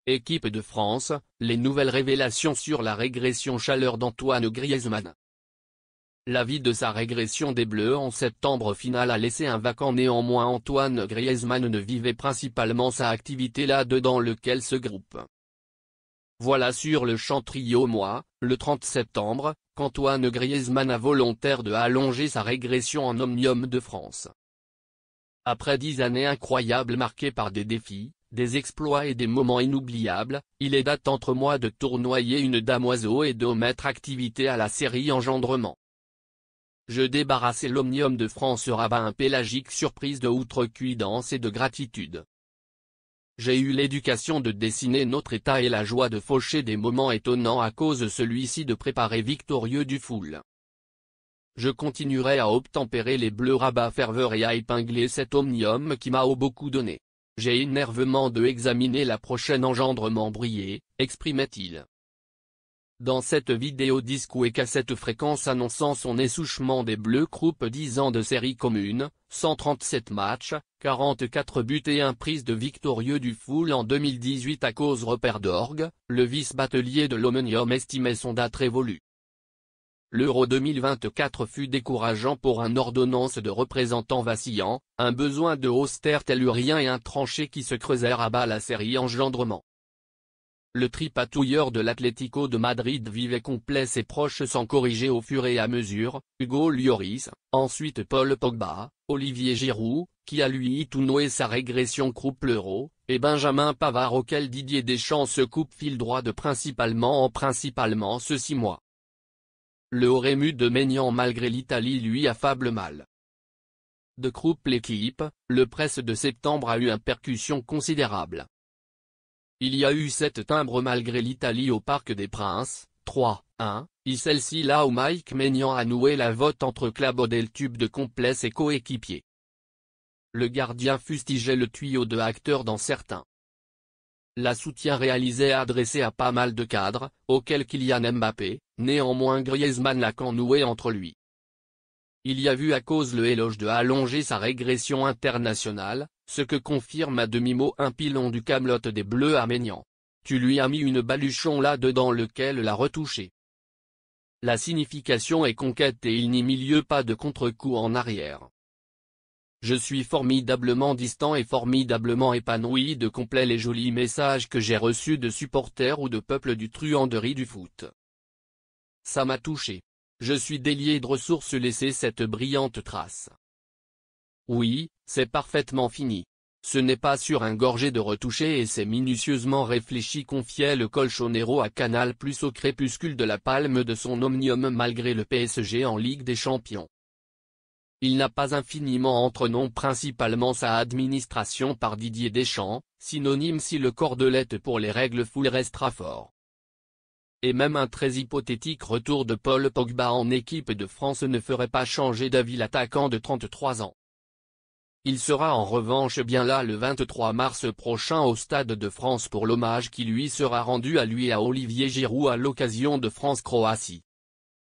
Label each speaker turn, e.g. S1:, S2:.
S1: Équipe de France, les nouvelles révélations sur la régression chaleur d'Antoine Griezmann. L'avis de sa régression des Bleus en septembre final a laissé un vacant. Néanmoins Antoine Griezmann ne vivait principalement sa activité là-dedans lequel se groupe. Voilà sur le champ trio le 30 septembre, qu'Antoine Griezmann a volontaire de allonger sa régression en omnium de France. Après 10 années incroyables marquées par des défis, des exploits et des moments inoubliables, il est date entre moi de tournoyer une dame oiseau et de mettre activité à la série engendrement. Je débarrassais l'omnium de France rabat un pélagique surprise de outrecuidance et de gratitude. J'ai eu l'éducation de dessiner notre état et la joie de faucher des moments étonnants à cause celui-ci de préparer victorieux du foule. Je continuerai à obtempérer les bleus rabat ferveur et à épingler cet omnium qui m'a beaucoup donné. J'ai énervement de examiner la prochaine engendrement briller, exprimait-il. Dans cette vidéo disque ou à cette fréquence annonçant son essouchement des Bleus groupe 10 ans de série commune, 137 matchs, 44 buts et 1 prise de victorieux du foule en 2018 à cause repère d'orgue, le vice-batelier de l'omnium estimait son date révolue. L'Euro 2024 fut décourageant pour un ordonnance de représentants vacillant, un besoin de austère tellurien et un tranché qui se creusèrent à bas la série engendrement. Le tripatouilleur de l'Atlético de Madrid vivait complet ses proches sans corriger au fur et à mesure, Hugo Lloris, ensuite Paul Pogba, Olivier Giroud, qui a lui tout noué sa régression groupe l'Euro, et Benjamin Pavard auquel Didier Deschamps se coupe fil droit de principalement ce 6 mois. Le Rému de Maignan malgré l'Italie lui affable mal. De groupe l'équipe, le presse de septembre a eu une percussion considérable. Il y a eu 7 timbres malgré l'Italie au Parc des Princes, 3-1, et celle-ci là où Mike Maignan a noué la vote entre Clabod et le tube de complet ses coéquipiers. Le gardien fustigeait le tuyau de acteur dans certains. La soutien réalisé adressé à pas mal de cadres, auxquels Kylian Mbappé, néanmoins Griezmann l'a noué entre lui. Il y a vu à cause le éloge de allonger sa régression internationale, ce que confirme à demi-mot un pilon du Camelot des Bleus à Maignan. Tu lui as mis une baluchon là-dedans lequel l'a retouché. La signification est conquête et il n'y milieu pas de contre-coup en arrière. Je suis formidablement distant et formidablement épanoui de complet les jolis messages que j'ai reçus de supporters ou de peuple du truanderie du foot. Ça m'a touché. Je suis délié de ressources laisser cette brillante trace. Oui, c'est parfaitement fini. Ce n'est pas sur un gorgé de retoucher et c'est minutieusement réfléchi confiait le Colchonero à Canal+ au crépuscule de la palme de son omnium malgré le PSG en Ligue des Champions. Il n'a pas infiniment entre noms principalement sa administration par Didier Deschamps, synonyme si le cordelette pour les règles foule restera fort. Et même un très hypothétique retour de Paul Pogba en équipe de France ne ferait pas changer d'avis l'attaquant de 33 ans. Il sera en revanche bien là le 23 mars prochain au Stade de France pour l'hommage qui lui sera rendu à lui et à Olivier Giroud à l'occasion de France-Croatie.